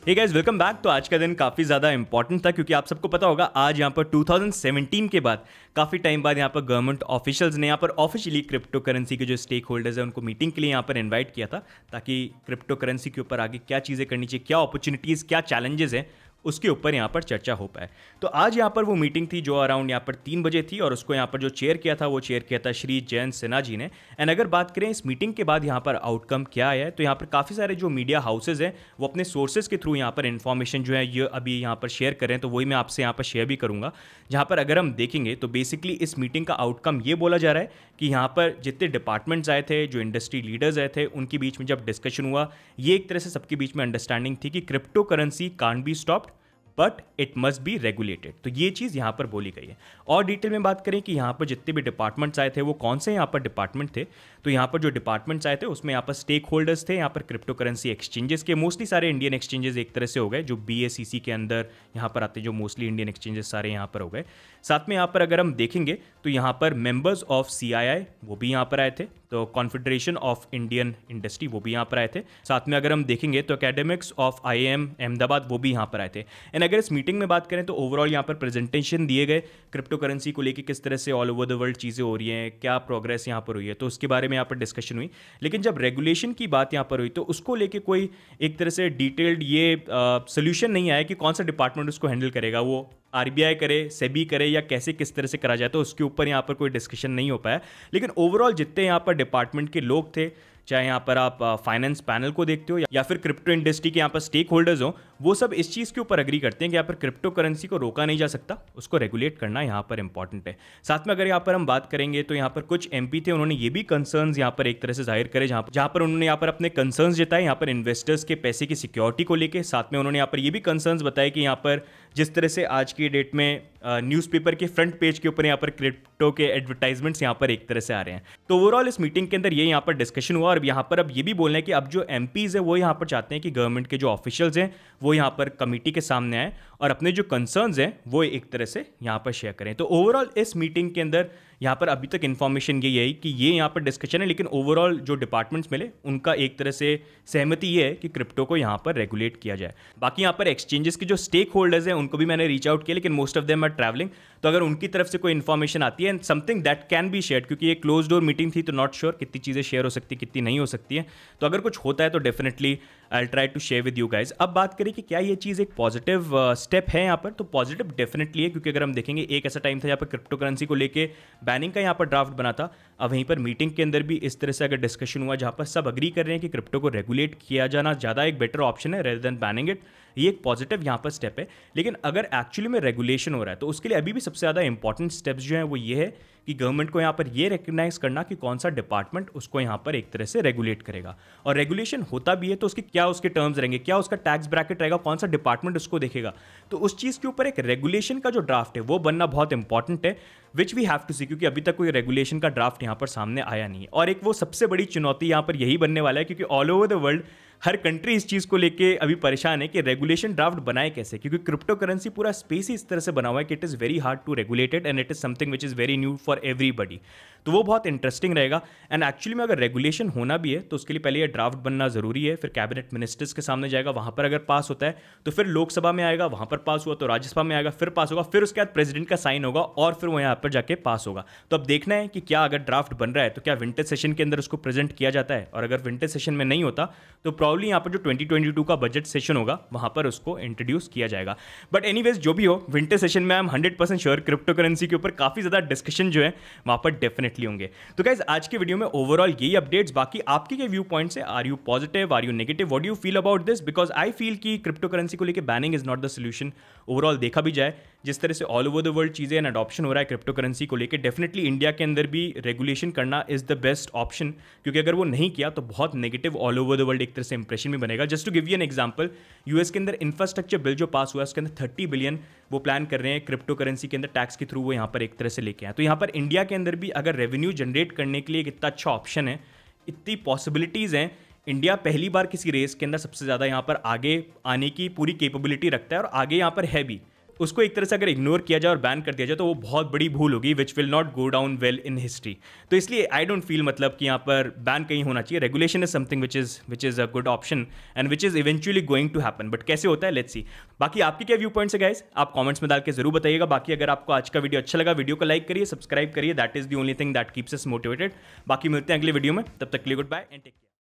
Hey guys welcome back. तो आज का दिन काफ़ी ज़्यादा इंपॉर्टेंट था क्योंकि आप सबको पता होगा आज यहाँ पर 2017 के बाद काफ़ी टाइम बाद यहाँ पर गवर्नमेंट ऑफिशियल्स ने यहाँ पर ऑफिशियली क्रिप्टो करेंसी के जो स्टेक होल्डर्स हैं उनको मीटिंग के लिए यहाँ पर इनवाइट किया था ताकि क्रिप्टो करेंसी के ऊपर आगे क्या चीज़ें करनी चाहिए, क्या अपॉर्चुनिटीज़, क्या चैलेंजेस हैं, उसके ऊपर यहाँ पर चर्चा हो पाए। तो आज यहाँ पर वो मीटिंग थी जो अराउंड यहाँ पर 3 बजे थी और उसको यहाँ पर जो चेयर किया था वो चेयर किया था श्री जयंत सिन्हा जी ने। एंड अगर बात करें इस मीटिंग के बाद यहाँ पर आउटकम क्या आया है तो यहाँ पर काफ़ी सारे जो मीडिया हाउसेज हैं वो अपने सोर्सेज के थ्रू यहाँ पर इन्फॉर्मेशन जो है ये अभी यहाँ पर शेयर कर रहे हैं, तो वही मैं आपसे यहाँ पर शेयर भी करूँगा। जहाँ पर अगर हम देखेंगे तो बेसिकली इस मीटिंग का आउटकम ये बोला जा रहा है कि यहाँ पर जितने डिपार्टमेंट्स आए थे, जो इंडस्ट्री लीडर्स आए थे, उनके बीच में जब डिस्कशन हुआ ये एक तरह से सबके बीच में अंडरस्टैंडिंग थी कि crypto currency can't be stopped but it must be regulated. तो ये चीज़ यहाँ पर बोली गई है। और डिटेल में बात करें कि यहाँ पर जितने भी डिपार्टमेंट्स आए थे वो कौन से यहाँ पर डिपार्टमेंट थे, तो यहाँ पर जो डिपार्टमेंट्स आए थे उसमें यहाँ पर स्टेक होल्डर्स थे यहाँ पर क्रिप्टो करेंसी एक्सचेंजेस के, मोस्टली सारे इंडियन एक्सचेंजेस एक तरह से हो गए जो BSEC के अंदर यहाँ पर आते, जो मोस्टली इंडियन एक्सचेंजेस सारे यहाँ पर हो गए। साथ में यहाँ पर अगर हम देखेंगे तो यहाँ पर मेंबर्स ऑफ CII वो भी यहाँ पर आए थे, तो कॉन्फेडरेशन ऑफ इंडियन इंडस्ट्री वो भी यहाँ पर आए थे। साथ में अगर हम देखेंगे तो एकेडमिक्स ऑफ IIM अहमदाबाद वो भी यहाँ पर आए थे। एंड अगर इस मीटिंग में बात करें तो ओवरऑल यहाँ पर प्रेजेंटेशन दिए गए क्रिप्टो करेंसी को लेकर, किस तरह से ऑल ओवर द वर्ल्ड चीज़ें हो रही हैं, क्या प्रोग्रेस यहाँ पर हुई है, तो उसके बारे में यहाँ पर डिस्कशन हुई। लेकिन जब रेगुलेशन की बात यहाँ पर हुई तो उसको लेके कोई एक तरह से डिटेल्ड ये सोल्यूशन नहीं आया कि कौन सा डिपार्टमेंट उसको हैंडल करेगा, वो RBI करे, सेबी करे या कैसे किस तरह से करा जाए, तो उसके ऊपर यहाँ पर कोई डिस्कशन नहीं हो पाया। लेकिन ओवरऑल जितने यहाँ पर डिपार्टमेंट के लोग थे, चाहे यहाँ पर आप फाइनेंस पैनल को देखते हो या फिर क्रिप्टो इंडस्ट्री के यहाँ पर स्टेक होल्डर्स हो, वो सब इस चीज़ के ऊपर एग्री करते हैं कि यहाँ पर क्रिप्टो करेंसी को रोका नहीं जा सकता, उसको रेगुलेट करना यहाँ पर इंपॉर्टेंट है। साथ में अगर यहाँ पर हम बात करेंगे तो यहाँ पर कुछ MP थे, उन्होंने ये भी कंसर्न्स यहाँ पर एक तरह से जाहिर करे, जहाँ पर उन्होंने यहाँ पर अपने कंसर्न्स जताए यहाँ पर इन्वेस्टर्स के पैसे की सिक्योरिटी को लेकर। साथ में उन्होंने यहाँ पर ये भी कंसर्न्स बताए कि यहाँ पर जिस तरह से आज की डेट में न्यूज़पेपर के फ्रंट पेज के ऊपर यहाँ पर क्रिप्टो के एडवर्टाइजमेंट्स यहाँ पर एक तरह से आ रहे हैं। तो ओवरऑल इस मीटिंग के अंदर ये यहाँ पर डिस्कशन हुआ और यहाँ पर अब ये भी बोलना है कि अब जो MPs है वो यहाँ पर चाहते हैं कि गवर्नमेंट के जो ऑफिशियल्स हैं वो यहाँ पर कमेटी के सामने आए और अपने जो कंसर्न्स हैं वो एक तरह से यहाँ पर शेयर करें। तो ओवरऑल इस मीटिंग के अंदर यहाँ पर अभी तक इन्फॉर्मेशन ये है कि ये यहाँ पर डिस्कशन है, लेकिन ओवरऑल जो डिपार्टमेंट्स मिले उनका एक तरह से सहमति ये है कि क्रिप्टो को यहाँ पर रेगुलेट किया जाए। बाकी यहाँ पर एक्सचेंजेस के जो स्टेक होल्डर्स हैं उनको भी मैंने रीच आउट किया, लेकिन most of them are travelling. तो अगर उनकी तरफ से कोई इन्फॉर्मेशन आती है and something that can be share, क्योंकि ये क्लोज डोर मीटिंग थी तो नॉट श्योर कितनी चीज़ें शेयर हो सकती है कितनी नहीं हो सकती है, तो अगर कुछ होता है तो definitely I will try to share with you guys. अब बात करें कि क्या ये चीज़ एक पॉजिटिव स्टेप है यहाँ पर, तो पॉजिटिव डेफिनेटली है, क्योंकि अगर हम देखेंगे एक ऐसा टाइम था यहाँ पर क्रिप्टो करेंसी को लेके बैनिंग का यहाँ पर ड्राफ्ट बना था। अब वहीं पर मीटिंग के अंदर भी इस तरह से अगर डिस्कशन हुआ जहाँ पर सब अग्री कर रहे हैं कि क्रिप्टो को रेगुलेट किया जाना ज़्यादा एक बेटर ऑप्शन है रेदर देन बैनिंग इट, ये एक पॉजिटिव यहाँ पर स्टेप है। लेकिन अगर एक्चुअली में रेगुलेशन हो रहा है तो उसके लिए अभी भी सबसे ज़्यादा इंपॉर्टेंट स्टेप्स जो हैं वो ये है कि गवर्नमेंट को यहाँ पर ये रिकग्नाइज करना कि कौन सा डिपार्टमेंट उसको यहाँ पर एक तरह से रेगुलेट करेगा, और रेगुलेशन होता भी है तो उसके क्या उसके टर्म्स रहेंगे, क्या उसका टैक्स ब्रैकेट रहेगा, कौन सा डिपार्टमेंट उसको देखेगा। तो उस चीज़ के ऊपर एक रेगुलेशन का जो ड्राफ्ट है वो बनना बहुत इंपॉर्टेंट है, विच वी हैव टू सी, क्योंकि अभी तक कोई रेगुलेशन का ड्राफ्ट यहाँ पर सामने आया नहीं है। और एक वो सबसे बड़ी चुनौती यहाँ पर यही बनने वाला है, क्योंकि all over the world her country इस चीज़ को लेके अभी परेशान है कि रेगुलेशन ड्राफ्ट बनाए कैसे, क्योंकि क्रिप्टो करेंसी पूरा स्पेस ही इस तरह से बना हुआ है कि it is very hard to regulated and it is something which is very new for everybody. तो वो बहुत इंटरेस्टिंग रहेगा। एंड एक्चुअली में अगर रेगुलेशन होना भी है तो उसके लिए पहले ये ड्राफ्ट बनना ज़रूरी है, फिर कैबिनेट मिनिस्टर्स के सामने जाएगा, वहाँ पर अगर पास होता है तो फिर लोकसभा में आएगा, वहाँ पर पास हुआ तो राज्यसभा में आएगा, फिर पास होगा, फिर उसके बाद प्रेसिडेंट का साइन होगा और फिर वो यहाँ पर जाके पास होगा। तो अब देखना है कि क्या अगर ड्राफ्ट बन रहा है तो क्या विंटर सेशन के अंदर उसको प्रेजेंट किया जाता है, और अगर विंटर सेशन में नहीं होता तो प्रॉब्ली यहाँ पर जो 2022 का बजट सेशन होगा वहाँ पर उसको इंट्रोड्यूस किया जाएगा। बट एनीवेज जो भी हो, विंटर सेशन में I am 100% sure crypto currency के ऊपर काफ़ी ज़्यादा डिस्कशन जो है वहाँ पर डेफिनेटली होंगे। तो गाइज आज के वीडियो में ओवरऑल यही अपडेट्स। बाकी आपके क्या व्यू पॉइंट्स है, are you positive, are you negative, what do you feel about this, because I feel कि क्रिप्टो करेंसी को लेकर banning is not the solution. Overall देखा भी जाए जिस तरह से ऑल ओवर द वर्ल्ड चीज़ें एंड अडॉप्शन हो रहा है क्रिप्टो करेंसी को लेकर, डेफिनेटली इंडिया के अंदर भी रेगुलेशन करना इज द बेस्ट ऑप्शन, क्योंकि अगर वो नहीं किया तो बहुत negative all over the world एक तरह से इंप्रेशन भी बनेगा। Just to give you an example, US के अंदर इंफ्रास्ट्रक्चर बिल जो पास हुआ है उसके अंदर 30 बिलियन वो प्लान कर रहे हैं क्रिप्टो करेंसी के अंदर टैक्स के थ्रू वो यहाँ पर एक तरह से लेके आए। तो यहाँ पर इंडिया के अंदर भी अगर रेवेन्यू जनरेट करने के लिए एक इतना अच्छा ऑप्शन है, इतनी पॉसिबिलिटीज़ हैं, इंडिया पहली बार किसी रेस के अंदर सबसे ज़्यादा यहाँ पर आगे आने की पूरी कैपेबिलिटी रखता है और आगे यहाँ पर है भी। उसको एक तरह से अगर इग्नोर किया जाए और बैन कर दिया जाए तो वो बहुत बड़ी भूल होगी which will not go down well in history. तो इसलिए आई डोंट फील मतलब कि यहाँ पर बैन कहीं होना चाहिए। Regulation is something which is a good option and which is eventually going to happen, but कैसे होता है लेट्स सी। बाकी आपके क्या व्यू पॉइंट्स है गाइस, आप कमेंट्स में डाल के जरूर बताइएगा। बाकी अगर आपको आज का वीडियो अच्छा लगा, वीडियो को लाइक करिए, सब्सक्राइब करिए, that is the only thing that keeps us motivated. बाकी मिलते हैं अगले वीडियो में, तब तक के लिए goodbye and take care.